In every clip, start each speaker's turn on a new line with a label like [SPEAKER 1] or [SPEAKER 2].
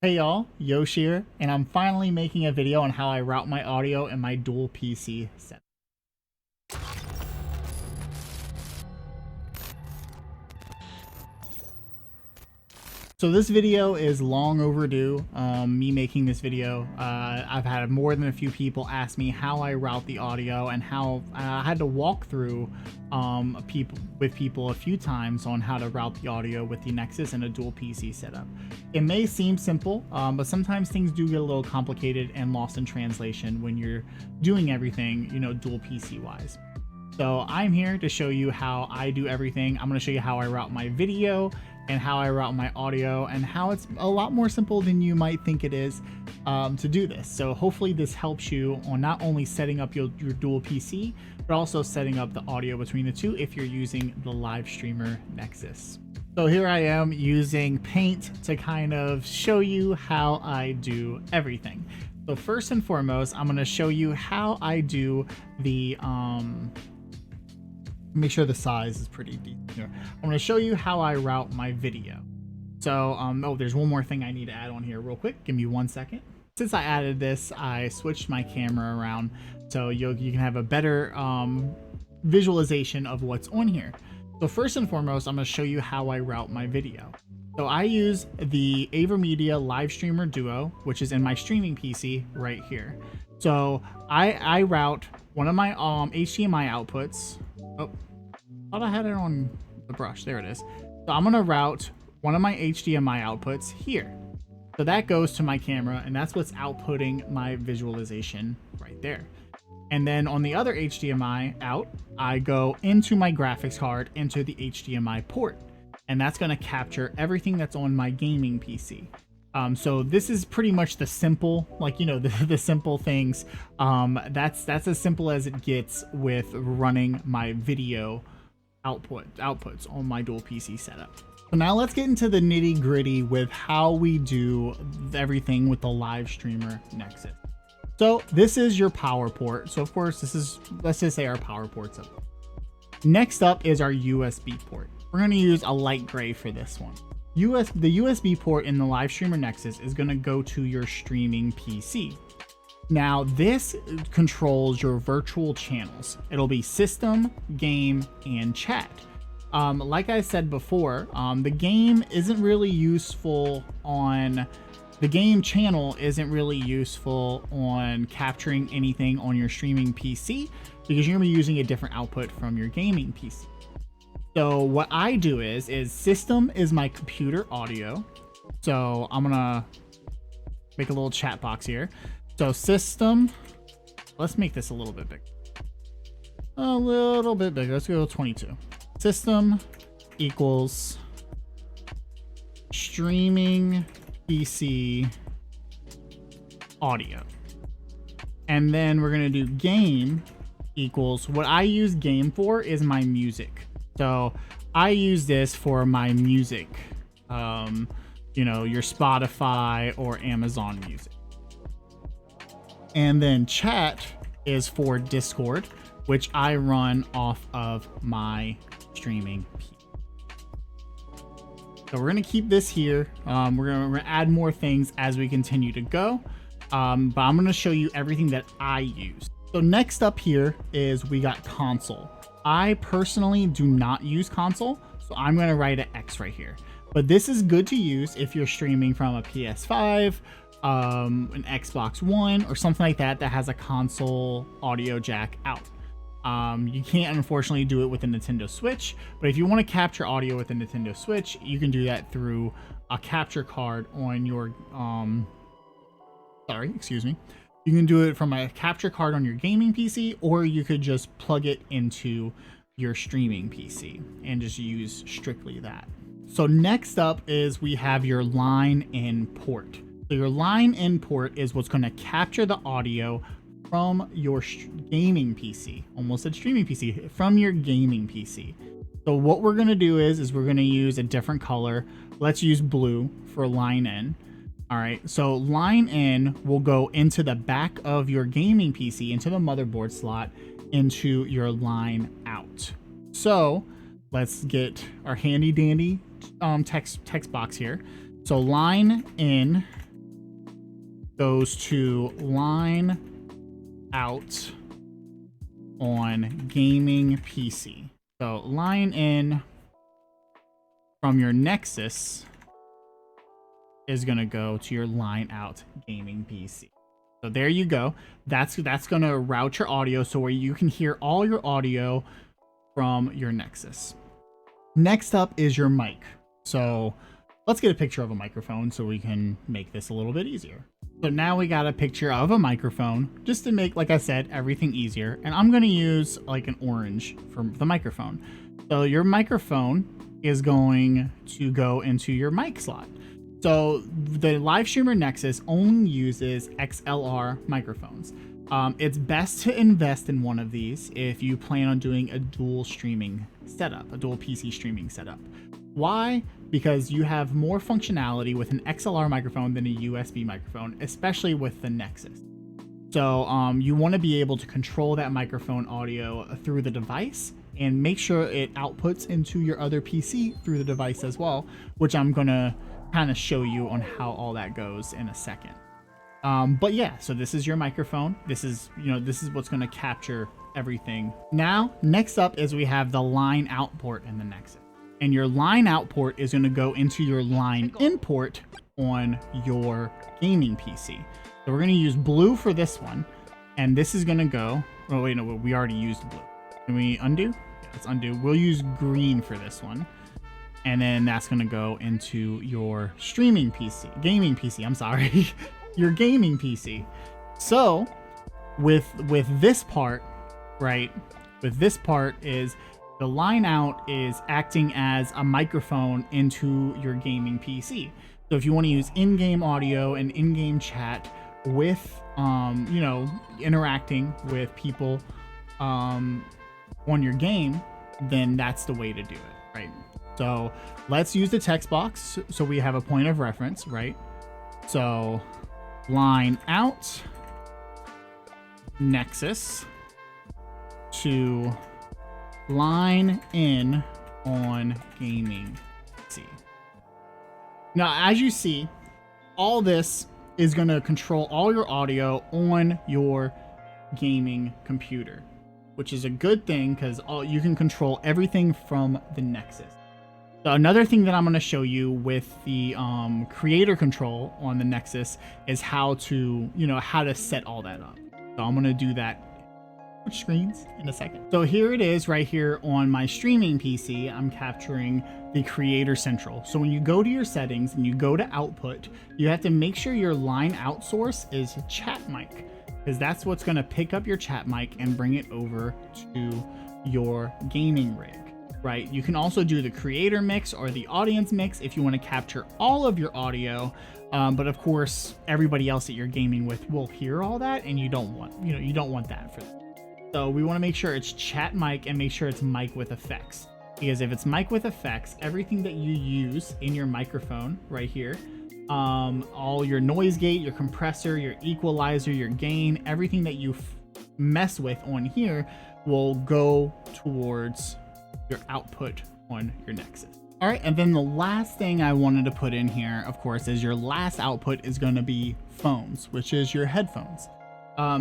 [SPEAKER 1] Hey y'all, Yosh here, and I'm finally making a video on how I route my audio in my dual PC setup. So this video is long overdue, me making this video. I've had more than a few people ask me how I route the audio and how I had to walk through people a few times on how to route the audio with the Nexus and a dual PC setup. It may seem simple, but sometimes things do get a little complicated and lost in translation when you're doing everything, dual PC wise. So I'm here to show you how I do everything. I'm going to show you how I route my video and how I route my audio and how it's a lot more simple than you might think it is to do this. So hopefully this helps you on not only setting up your dual PC, but also setting up the audio between the two if you're using the live streamer Nexus. So here I am using Paint to kind of show you how I do everything. So first and foremost, I'm going to show you how I do the make sure the size is pretty deep here. I'm going to show you how I route my video. So, oh, there's one more thing I need to add on here real quick. Give me 1 second. Since I added this, I switched my camera around so you can have a better visualization of what's on here. So first and foremost, I'm going to show you how I route my video. So I use the AVerMedia Live Streamer Duo, which is in my streaming PC right here. So I route one of my HDMI outputs. Oh, thought I had it on the brush. There it is. So I'm going to route one of my HDMI outputs here. So that goes to my camera, and that's what's outputting my visualization right there. And then on the other HDMI out, I go into my graphics card into the HDMI port, and that's going to capture everything that's on my gaming PC. So this is pretty much the simple, the simple things. That's as simple as it gets with running my video outputs on my dual PC setup. So now let's get into the nitty gritty with how we do everything with the live streamer Nexus. So this is your power port. So of course let's just say our power port's up. Next up is our USB port. We're going to use a light gray for this one. The USB port in the live streamer Nexus is going to go to your streaming PC. Now this controls your virtual channels. It'll be system, game, and chat. Like I said before, the game channel isn't really useful on capturing anything on your streaming PC because you're going to be using a different output from your gaming PC. So what I do is system is my computer audio. So I'm gonna make a little chat box here. So system, let's make this a little bit bigger. A little bit bigger. Let's go 22. System equals streaming PC audio. And then we're gonna do game equals, what I use game for is my music. So I use this for my music, your Spotify or Amazon Music. And then chat is for Discord, which I run off of my streaming PC. So we're going to keep this here. We're going to add more things as we continue to go. But I'm going to show you everything that I use. So next up here is we got console. I personally do not use console, so I'm going to write an X right here. But this is good to use if you're streaming from a PS5, an Xbox One, or something like that has a console audio jack out. You can't unfortunately do it with a Nintendo Switch, but if you want to capture audio with a Nintendo Switch, you can do that through a capture card on your you can do it from a capture card on your gaming PC, or you could just plug it into your streaming PC and just use strictly that. So next up is we have your line in port. So your line in port is what's going to capture the audio from your gaming PC, almost said streaming PC, from your gaming PC. So what we're going to do is we're going to use a different color. Let's use blue for line in. All right, so line in will go into the back of your gaming PC, into the motherboard slot, into your line out. So let's get our handy dandy text box here. So line in goes to line out on gaming PC. So line in from your NEXUS is going to go to your line out gaming PC. So there you go. That's going to route your audio so where you can hear all your audio from your NEXUS. Next up is your mic. So let's get a picture of a microphone so we can make this a little bit easier. So now we got a picture of a microphone just to make, like I said, everything easier. And I'm going to use like an orange for the microphone. So your microphone is going to go into your mic slot. So the live streamer NEXUS only uses XLR microphones. It's best to invest in one of these if you plan on doing a dual streaming setup, a dual PC streaming setup. Why? Because you have more functionality with an XLR microphone than a USB microphone, especially with the NEXUS. So you want to be able to control that microphone audio through the device and make sure it outputs into your other PC through the device as well, which I'm going to kind of show you on how all that goes in a second. But yeah, so this is your microphone. This is what's going to capture everything. Now, next up is we have the line out port in the NEXUS. And your line out port is going to go into your line in port on your gaming PC. So we're going to use blue for this one. And this is going to go, oh wait, no, we already used blue. Can we undo? Yeah, let's undo. We'll use green for this one. And then that's going to go into your streaming PC, gaming PC, I'm sorry, your gaming PC. So with this part, right, with this part is the line out is acting as a microphone into your gaming PC. So if you want to use in-game audio and in-game chat with, interacting with people on your game, then that's the way to do it, right? So let's use the text box so we have a point of reference, right? So line out NEXUS to line in on gaming PC. Now, as you see, all this is going to control all your audio on your gaming computer, which is a good thing because you can control everything from the NEXUS. So another thing that I'm going to show you with the creator control on the NEXUS is how to set all that up. So I'm going to do that. Switch screens in a second. So here it is right here on my streaming PC. I'm capturing the Creator Central. So when you go to your settings and you go to output, you have to make sure your line out source is chat mic, because that's what's going to pick up your chat mic and bring it over to your gaming rig. Right? You can also do the creator mix or the audience mix if you want to capture all of your audio. But of course, everybody else that you're gaming with will hear all that, and you don't want that for them. So we want to make sure it's chat mic and make sure it's mic with effects. Because if it's mic with effects, everything that you use in your microphone right here, all your noise gate, your compressor, your equalizer, your gain, everything that you mess with on here will go towards your output on your NEXUS. All right, and then the last thing I wanted to put in here, of course, is your last output is going to be phones, which is your headphones.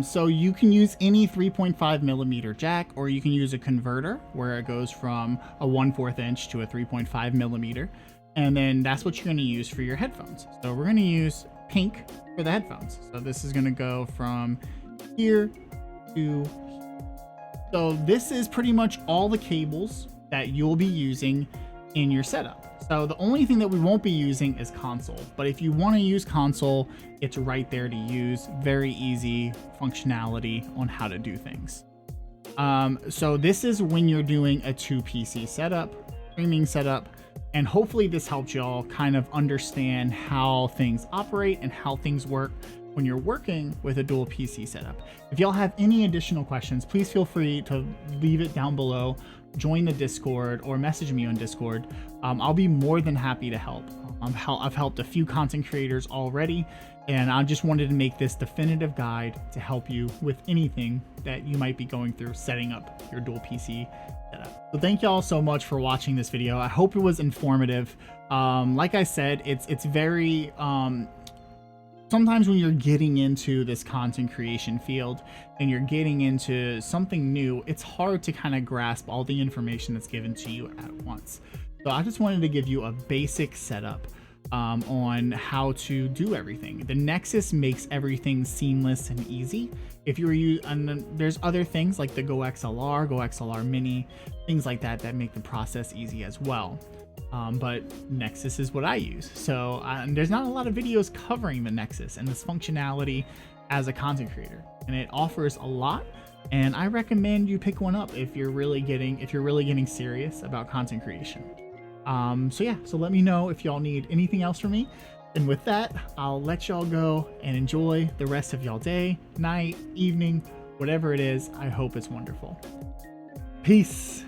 [SPEAKER 1] So you can use any 3.5 millimeter jack, or you can use a converter where it goes from a 1/4 inch to a 3.5 millimeter. And then that's what you're going to use for your headphones. So we're going to use pink for the headphones. So this is going to go from here to here. So this is pretty much all the cables that you'll be using in your setup. So the only thing that we won't be using is console, but if you want to use console, it's right there to use. Very easy functionality on how to do things. So this is when you're doing a 2 PC setup, streaming setup, and hopefully this helps y'all kind of understand how things operate and how things work when you're working with a dual PC setup. If y'all have any additional questions, please feel free to leave it down below, join the Discord, or message me on Discord. I'll be more than happy to help. I've helped a few content creators already, and I just wanted to make this definitive guide to help you with anything that you might be going through setting up your dual PC setup. So thank y'all so much for watching this video. I hope it was informative. Like I said, it's very sometimes when you're getting into this content creation field and you're getting into something new, it's hard to kind of grasp all the information that's given to you at once. So I just wanted to give you a basic setup on how to do everything. The NEXUS makes everything seamless and easy. If you're and there's other things like the Go XLR Mini, things like that that make the process easy as well. But NEXUS is what I use. So there's not a lot of videos covering the NEXUS and this functionality as a content creator, and it offers a lot. And I recommend you pick one up if you're really getting serious about content creation. So yeah, so let me know if y'all need anything else from me. And with that, I'll let y'all go and enjoy the rest of y'all day, night, evening, whatever it is. I hope it's wonderful. Peace.